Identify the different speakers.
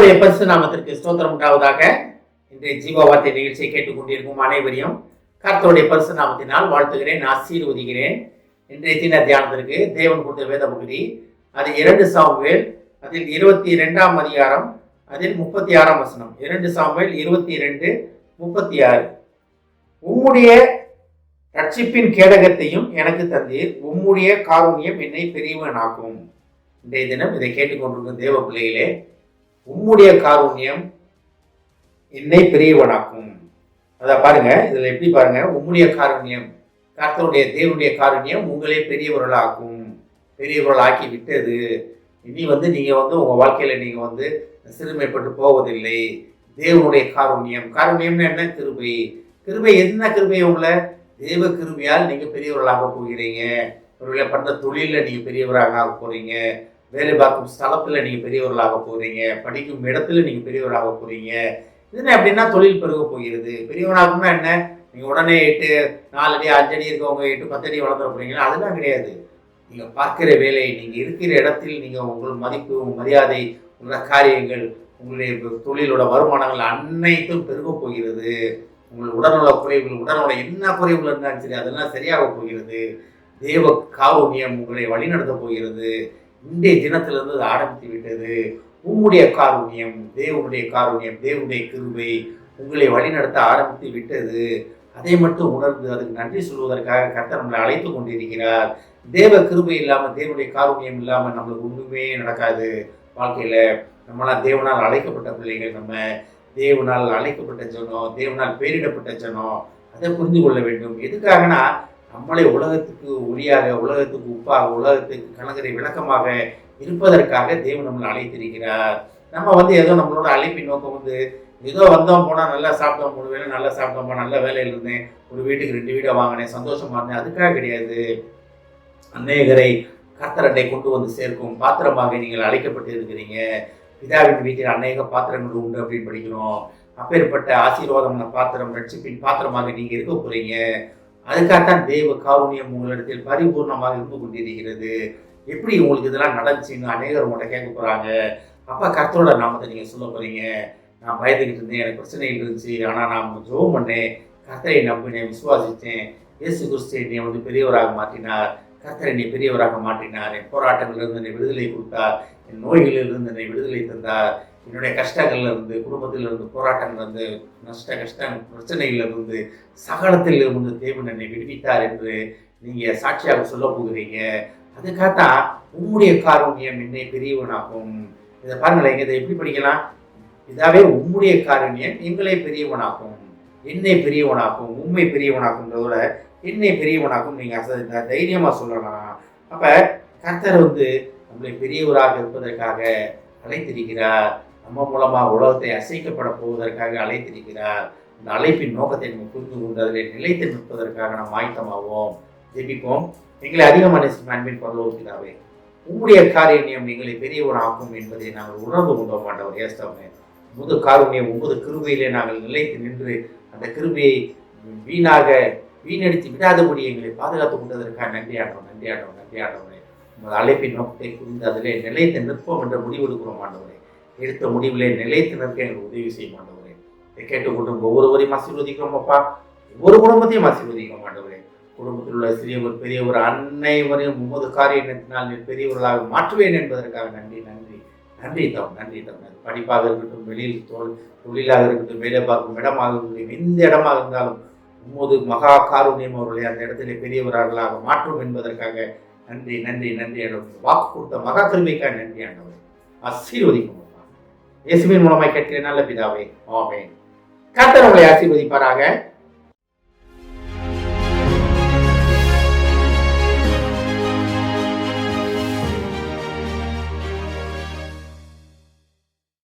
Speaker 1: கர்த்தருடைய பரிசு நாமத்திற்கு ஸ்தோத்திரம் உண்டாவதாக. இன்றைய ஜீவ வார்த்தை நிகழ்ச்சியை கேட்டுக்கொண்டிருக்கும் அனைவரையும் கர்த்தருடைய பரிசு நாமத்தினால் வாழ்த்துகிறேன், ஆசீர்வதிக்கிறேன். இன்றைய தின தியானத்திற்கு தேவன் கொடுத்த வேத பகுதி அது 2 சாமுவேல், அதில் 22ஆம் அதிகாரம், அதில் 36ஆம் வசனம். 2 சாமுவேல் 22:36. உம்முடைய ரட்சிப்பின் கேடகத்தையும் எனக்கு தந்தீர், உம்முடைய காருண்யம் என்னை பெரியவனாக்கும். இன்றைய தினம் இதை கேட்டுக்கொண்டிருக்கும் தேவ பிள்ளைகளே, உம்முடைய காருண்யம் என்னை பெரியவனாக்கும். அதை பாருங்க, இதுல எப்படி பாருங்க, உம்முடைய காருண்யம், கர்த்தருடைய தேவனுடைய காருண்யம் உங்களே பெரியவர்களாக்கும், பெரியவர்களாக்கி விட்டது. இனி நீங்க உங்க வாழ்க்கையில நீங்க சிறுமைப்பட்டு போவதில்லை. தேவனுடைய காருண்யம், காருண்யம்னு என்ன? கிருபை. கிருபை என்ன? கிருபை உங்களை தேவ கிருபையால் நீங்க பெரியவர்களாக போகிறீங்க. ஒருவேளை பண்ற தொழில நீங்க பெரியவராக ஆக போறீங்க, வேலை பார்க்கும் ஸ்தலத்துல நீங்க பெரியவர்களாக போறீங்க, படிக்கும் இடத்துல நீங்க பெரியவராக போறீங்க. இது அப்படின்னா தொழில் பெருக போகிறது. பெரியவனாகும்னா என்ன? நீங்க உடனே 8, 4 அடி 5 அடி இருக்கவங்க 8, 10 அடி வளர்ந்துட போறீங்களா? அதெல்லாம் கிடையாது. நீங்க பார்க்கிற வேலை, நீங்க இருக்கிற இடத்தில் நீங்க உங்கள் மதிப்பு, உங்கள் மரியாதை, உங்களோட காரியங்கள், உங்களுடைய தொழிலோட வருமானங்கள் அனைத்தும் பெருக போகிறது. உங்கள் உடல்நல குறைவுகள், உடல்நல என்ன குறைவுகள் இருந்தாலும் சரி, அதெல்லாம் சரியாக போகிறது. தேவ காருண்யம் உங்களை வழிநடத்த போகிறது. இன்றைய தினத்திலிருந்து அது ஆரம்பித்து விட்டது. உம்முடைய காருண்யம், தேவனுடைய காருண்யம், தேவனுடைய கிருபை உங்களை வழிநடத்த ஆரம்பித்து விட்டது. அதை மட்டும் உணர்ந்து அதுக்கு நன்றி சொல்வதற்காக கர்த்தர் நம்மளை அழைத்து கொண்டிருக்கிறார். தேவ கிருபை இல்லாமல், தேவனுடைய காருண்யம் இல்லாமல் நம்மளுக்கு ஒன்றுமே நடக்காது வாழ்க்கையில. நம்மளாம் தேவனால் அழைக்கப்பட்ட பிள்ளைகள், நம்ம தேவனால் அழைக்கப்பட்ட ஜனம், தேவனால் பேரிடப்பட்ட ஜனம். அதை புரிந்து கொள்ள வேண்டும். எதுக்காகனா, நம்மளை உலகத்துக்கு ஒளியாக, உலகத்துக்கு உப்பாக, உலகத்துக்கு கலங்கரை விளக்கமாக இருப்பதற்காக தேவன் நம்மளை அழைத்திருக்கிறார். நம்ம ஏதோ நம்மளோட அழைப்பின் நோக்கம் ஏதோ வந்தோம் போனால் நல்லா சாப்பிட்டோம், 3 வேளை நல்லா சாப்பிட்டோம், நல்ல வேலையில் இருந்தேன், ஒரு வீட்டுக்கு 2 வீடை வாங்கினேன், சந்தோஷமா இருந்தேன், அதுக்காக கிடையாது. அநேகரை கர்த்தரண்டை கொண்டு சேர்க்கும் பாத்திரமாக நீங்கள் அழைக்கப்பட்டு இருக்கிறீங்க. பிதாவின் வீட்டில் அநேக பாத்திரங்கள் உண்டு அப்படின்னு படிக்கிறோம். அப்பேற்பட்ட ஆசீர்வாதமான பாத்திரம், ரட்சிப்பின் பாத்திரமாக நீங்க இருக்க போறீங்க. அதுக்காகத்தான் தேவ காருண்யம் உங்களிடத்தில் பரிபூர்ணமாக இருந்து கொண்டிருக்கிறது. எப்படி உங்களுக்கு இதெல்லாம் நடந்துச்சுன்னு அநேகர் உங்கள்கிட்ட கேட்க போறாங்க. அப்பா, கர்த்தரோட நாமத்தை நீங்க சொல்ல போறீங்க. நான் பயந்துக்கிட்டு இருந்தேன், எனக்கு பிரச்சனைகள் இருந்துச்சு, ஆனால் நான் ஜெபம் பண்ணேன், கர்த்தரை நம்பினேன், விசுவாசித்தேன், இயேசு கிறிஸ்து என்னை பெரியவராக மாற்றினார், கர்த்தர் என்னை பெரியவராக மாற்றினார், என் போராட்டங்களிலிருந்து என்னை விடுதலை கொடுத்தார், என் நோய்களிலிருந்து என்னை விடுதலை தந்தார், என்னுடைய கஷ்டங்கள்லேருந்து, குடும்பத்திலிருந்து, போராட்டங்கள்லேருந்து, கஷ்டம் பிரச்சனைகளிலிருந்து, சகலத்திலிருந்து தேவன் என்னை விடுவித்தார் என்று நீங்கள் சாட்சியாக சொல்ல போகிறீங்க. அதுக்காகத்தான் உம்முடைய காருண்யம் என்னை பெரியவனாகும். இதை பாருங்களேன், இதை எப்படி படிக்கலாம்? இதாவே உம்முடைய காருண்யம் எங்களை பெரியவனாக்கும், என்னை பெரியவனாக்கும், உண்மை பெரியவனாக்கும்ன்றதோட என்னை பெரியவனாக்கும் நீங்கள் தைரியமாக சொல்லலாம். அப்போ கர்த்தர் நம்மளை பெரியவராக இருப்பதற்காக அழைத்திருக்கிறார். நம்ம மூலமாக உலகத்தை அசைக்கப்பட போவதற்காக அழைத்திருக்கிறார். இந்த அழைப்பின் நோக்கத்தை நம்ம புரிந்து கொண்டு அதில் நிலைத்து நிற்பதற்காக நாம் ஆயத்தமாவோம். ஜெபிப்போம். எங்களை அதிகமான அன்பின் பரலோகத்தினாவே, உம்முடைய காருண்யம் எங்களை பெரியவனாக்கும் என்பதை நாங்கள் உணர்ந்து கொண்டோம். ஆண்டவர் ஏஸ்தவனே, உமது காருண்யம், உமது கிருபையிலே நாங்கள் நிலைத்து நின்று அந்த கிருபையை வீணடித்து விடாதபடி எங்களை பாதுகாத்து கொண்டதற்காக நன்றி ஆண்டவர், நன்றி ஆண்டவர், நன்றி ஆண்டவரே. உமது அழைப்பின் நோக்கத்தை புரிந்து அதிலே நிலைத்து நிற்போம் என்ற முடிவெடுக்கிறோம் ஆண்டவரே. எடுத்த முடிவிலே நிலைத்து நிற்க எங்களுக்கு உதவி செய்யும் ஆண்டவரே. இதை கேட்டுக்கொண்டு ஒவ்வொருவரையும் ஆசீர்வதிக்கிறோம் அப்பா, ஒவ்வொரு குடும்பத்தையும் ஆசீர்வதிக்கிறோம் ஆண்டவரே. குடும்பத்தில் உள்ள சிறியவர் பெரியவர் அனைவரையும் உமது காரியத்தினால் பெரியவர்களாக மாற்றுவேன் என்பதற்காக நன்றி, நன்றி, நன்றி தம், நன்றி தம். படிப்பாக இருக்கட்டும், வெளியில் தொழிலாக இருக்கட்டும், வேலை பார்க்கும் இடமாக இருக்கட்டும், எந்த இடமாக இருந்தாலும் உமது மகா காருண்யம் அவர்களை அந்த இடத்திலே பெரியவர்களாக மாற்றும் என்பதற்காக நன்றி, நன்றி, நன்றி. வாக்கு கொடுத்த மகா கிருபைக்காக நன்றி ஆண்டவர். ஆசீர்வதிக்கும் இயேசுவின் மூலமாய் கேட்கிறேன் நல்ல பிதாவே, ஆமென். கர்த்தர் உங்களை ஆசீர்வதிப்பாராக.